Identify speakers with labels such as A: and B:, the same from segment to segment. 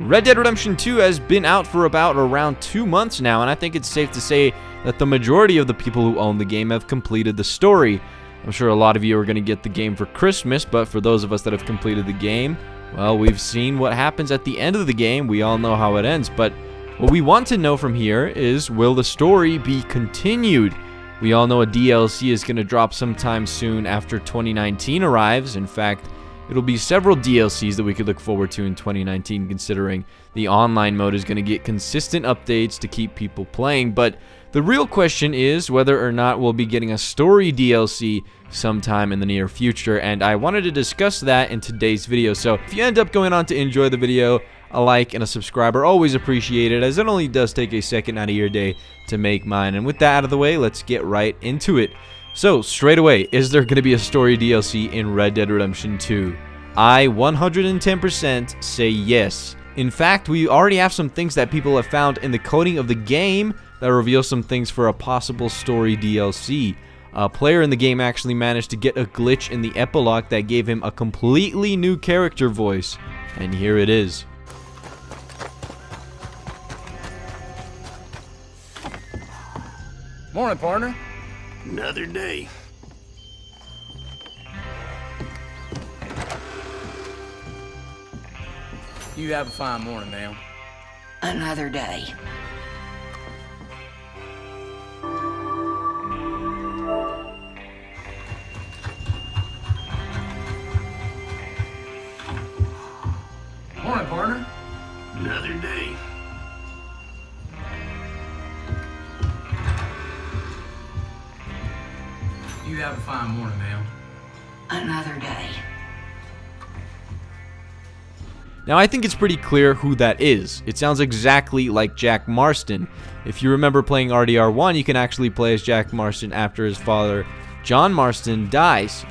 A: Red Dead Redemption 2 has been out for about around 2 months now, and I think it's safe to say that the majority of the people who own the game have completed the story. I'm sure a lot of you are going to get the game for Christmas, but for those of us that have completed the game, well, we've seen what happens at the end of the game. We all know how it ends, but what we want to know from here is, will the story be continued? We all know a DLC is going to drop sometime soon after 2019 arrives. In fact, it'll be several DLCs that we could look forward to in 2019, considering the online mode is going to get consistent updates to keep people playing. But the real question is whether or not we'll be getting a story DLC sometime in the near future, and I wanted to discuss that in today's video. So if you end up going on to enjoy the video, a like and a subscribe are always appreciated, as it only does take a second out of your day to make mine. And with that out of the way, let's get right into it. So, straight away, is there going to be a story DLC in Red Dead Redemption 2? I 110% say yes. In fact, we already have some things that people have found in the coding of the game that reveal some things for a possible story DLC. A player in the game actually managed to get a glitch in the epilogue that gave him a completely new character voice. And here it is.
B: Morning, partner.
C: Another day.
B: You have a fine morning, ma'am.
D: Another day.
B: Morning, partner.
C: Another day.
B: You have a fine morning, ma'am.
D: Another day.
A: Now, I think it's pretty clear who that is. It sounds exactly like Jack Marston. If you remember playing RDR1, you can actually play as Jack Marston after his father, John Marston, dies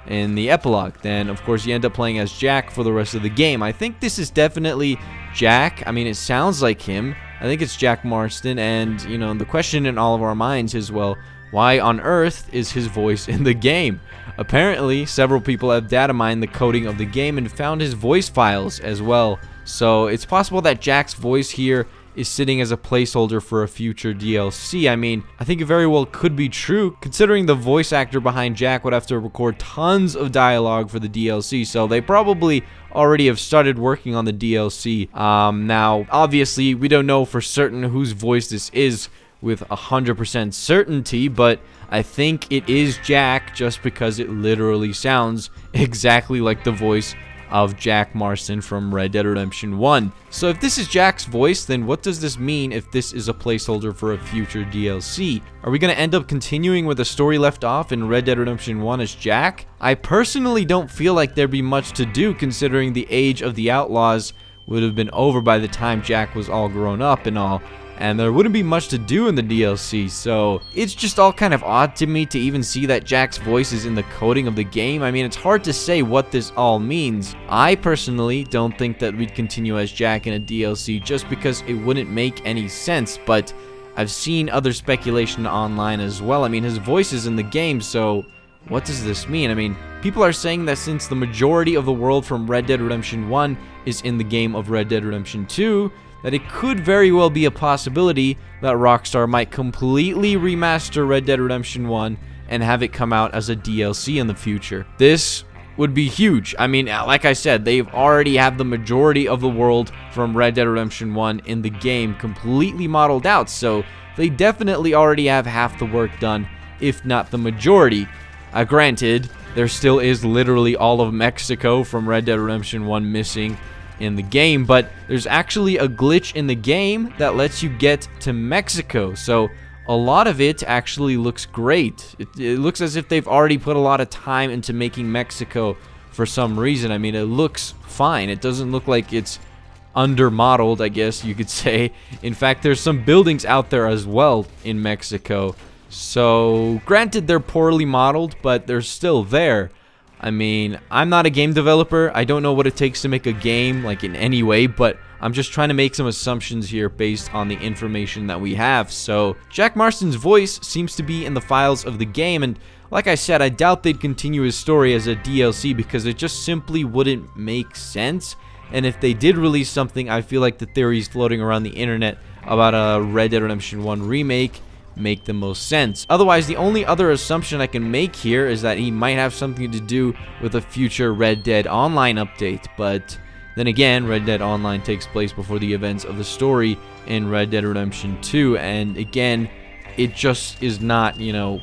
A: in the epilogue. Then, of course, you end up playing as Jack for the rest of the game. I think this is definitely Jack. I mean, it sounds like him. I think it's Jack Marston, and, you know, the question in all of our minds is, well, why on earth is his voice in the game? Apparently, several people have data mined the coding of the game and found his voice files as well. So it's possible that Jack's voice here is sitting as a placeholder for a future DLC. I mean, I think it very well could be true, considering the voice actor behind Jack would have to record tons of dialogue for the DLC, so they probably already have started working on the DLC. Now, obviously, we don't know for certain whose voice this is with 100% certainty, but I think it is Jack just because it literally sounds exactly like the voice of Jack Marston from Red Dead Redemption 1. So if this is Jack's voice, then what does this mean if this is a placeholder for a future DLC? Are we going to end up continuing with the story left off in Red Dead Redemption 1 as Jack? I personally don't feel like there'd be much to do, considering the age of the outlaws would have been over by the time Jack was all grown up and all, and there wouldn't be much to do in the DLC, so it's just all kind of odd to me to even see that Jack's voice is in the coding of the game. I mean, it's hard to say what this all means. I personally don't think that we'd continue as Jack in a DLC just because it wouldn't make any sense, but I've seen other speculation online as well. I mean, his voice is in the game, so what does this mean? I mean, people are saying that since the majority of the world from Red Dead Redemption 1 is in the game of Red Dead Redemption 2, that it could very well be a possibility that Rockstar might completely remaster Red Dead Redemption 1 and have it come out as a DLC in the future. This would be huge. I mean, like I said, they've already have the majority of the world from Red Dead Redemption 1 in the game completely modeled out, so they definitely already have half the work done, if not the majority. Granted, there still is literally all of Mexico from Red Dead Redemption 1 missing in the game, but there's actually a glitch in the game that lets you get to Mexico, so a lot of it actually looks great. It looks as if they've already put a lot of time into making Mexico for some reason. I mean, it looks fine. It doesn't look like it's under-modeled, I guess you could say. In fact, there's some buildings out there as well in Mexico, so granted they're poorly modeled, but they're still there. I mean, I'm not a game developer. I don't know what it takes to make a game, like, in any way, but I'm just trying to make some assumptions here based on the information that we have. So, Jack Marston's voice seems to be in the files of the game, and like I said, I doubt they'd continue his story as a DLC because it just simply wouldn't make sense. And if they did release something, I feel like the theories floating around the internet about a Red Dead Redemption 1 remake make the most sense. Otherwise, the only other assumption I can make here is that he might have something to do with a future Red Dead Online update, but then again, Red Dead Online takes place before the events of the story in Red Dead Redemption 2, and again, it just is not,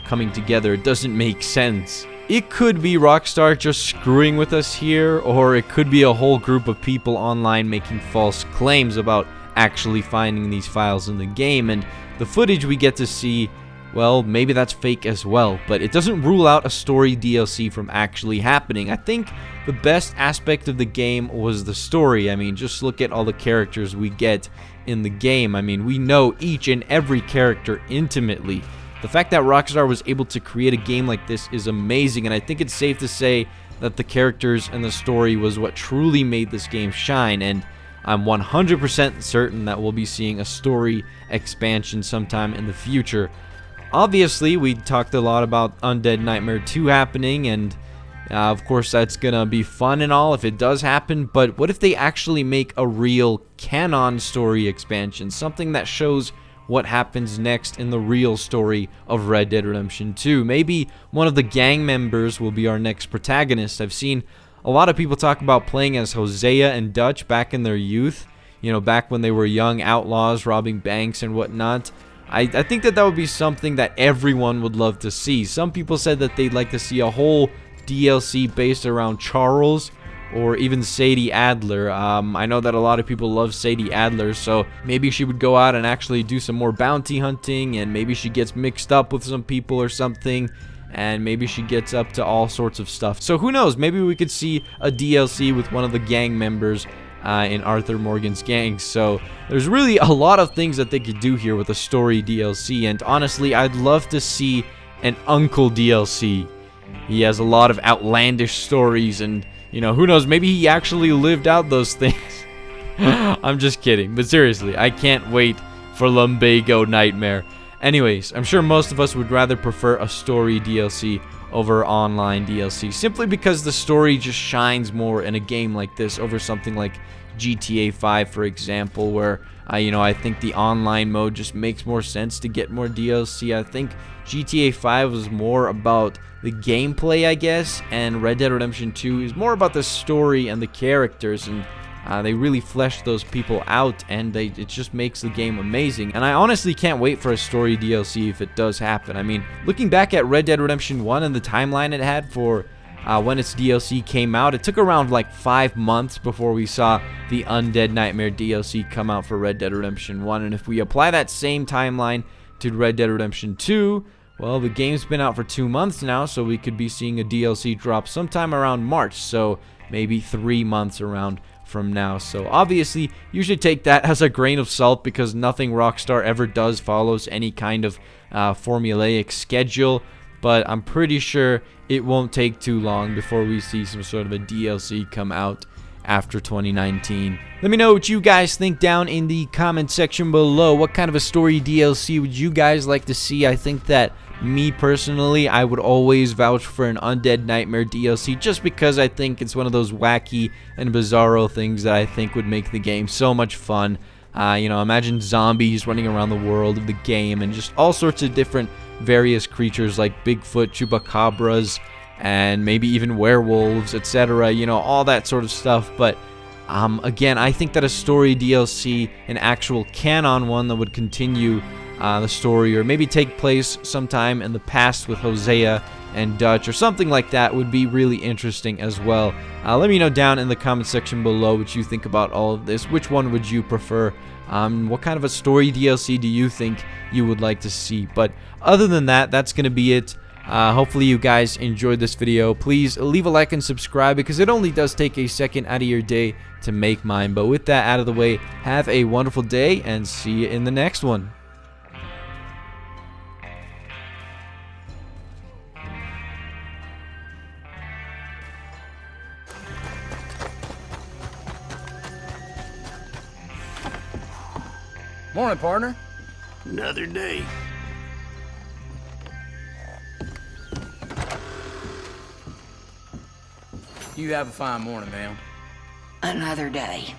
A: coming together. It doesn't make sense. It could be Rockstar just screwing with us here, or it could be a whole group of people online making false claims about actually finding these files in the game, and the footage we get to see, well, maybe that's fake as well, but it doesn't rule out a story DLC from actually happening. I think the best aspect of the game was the story. I mean, just look at all the characters we get in the game. I mean, we know each and every character intimately. The fact that Rockstar was able to create a game like this is amazing, and I think it's safe to say that the characters and the story was what truly made this game shine, and I'm 100% certain that we'll be seeing a story expansion sometime in the future. Obviously, we talked a lot about Undead Nightmare 2 happening, and of course that's gonna be fun and all if it does happen, but what if they actually make a real canon story expansion, something that shows what happens next in the real story of Red Dead Redemption 2? Maybe one of the gang members will be our next protagonist. I've seen a lot of people talk about playing as Hosea and Dutch back in their youth, back when they were young outlaws robbing banks and whatnot. I think that would be something that everyone would love to see. Some people said that they'd like to see a whole DLC based around Charles or even Sadie Adler. I know that a lot of people love Sadie Adler, so maybe she would go out and actually do some more bounty hunting, and maybe she gets mixed up with some people or something, and maybe she gets up to all sorts of stuff. So who knows, maybe we could see a DLC with one of the gang members in Arthur Morgan's gang. So there's really a lot of things that they could do here with a story DLC, and honestly, I'd love to see an Uncle DLC. He has a lot of outlandish stories, and who knows, maybe he actually lived out those things. I'm just kidding, but seriously, I can't wait for Lumbago Nightmare. Anyways, I'm sure most of us would rather prefer a story DLC over online DLC, simply because the story just shines more in a game like this over something like GTA 5, for example, where I think the online mode just makes more sense to get more DLC. I think GTA 5 was more about the gameplay, I guess, and Red Dead Redemption 2 is more about the story and the characters, and they really fleshed those people out, and it just makes the game amazing. And I honestly can't wait for a story DLC if it does happen. I mean, looking back at Red Dead Redemption 1 and the timeline it had for when its DLC came out, it took around like 5 months before we saw the Undead Nightmare DLC come out for Red Dead Redemption 1. And if we apply that same timeline to Red Dead Redemption 2, well, the game's been out for 2 months now, so we could be seeing a DLC drop sometime around March, so maybe 3 months around from now. So obviously, you should take that as a grain of salt, because nothing Rockstar ever does follows any kind of formulaic schedule, but I'm pretty sure it won't take too long before we see some sort of a DLC come out after 2019. Let me know what you guys think down in the comment section below. What kind of a story DLC would you guys like to see? I think that me personally, I would always vouch for an Undead Nightmare DLC, just because I think it's one of those wacky and bizarro things that I think would make the game so much fun. Imagine zombies running around the world of the game, and just all sorts of different various creatures like Bigfoot, Chupacabras, and maybe even werewolves, etc. All that sort of stuff. But again, I think that a story DLC, an actual canon one that would continue the story, or maybe take place sometime in the past with Hosea and Dutch or something like that, would be really interesting as well. Let me know down in the comment section below what you think about all of this. Which one would you prefer? What kind of a story DLC do you think you would like to see? But other than that, that's going to be it. Hopefully you guys enjoyed this video. Please leave a like and subscribe, because it only does take a second out of your day to make mine. But with that out of the way, have a wonderful day, and see you in the next one.
B: Morning, partner.
C: Another day.
B: You have a fine morning, ma'am.
D: Another day.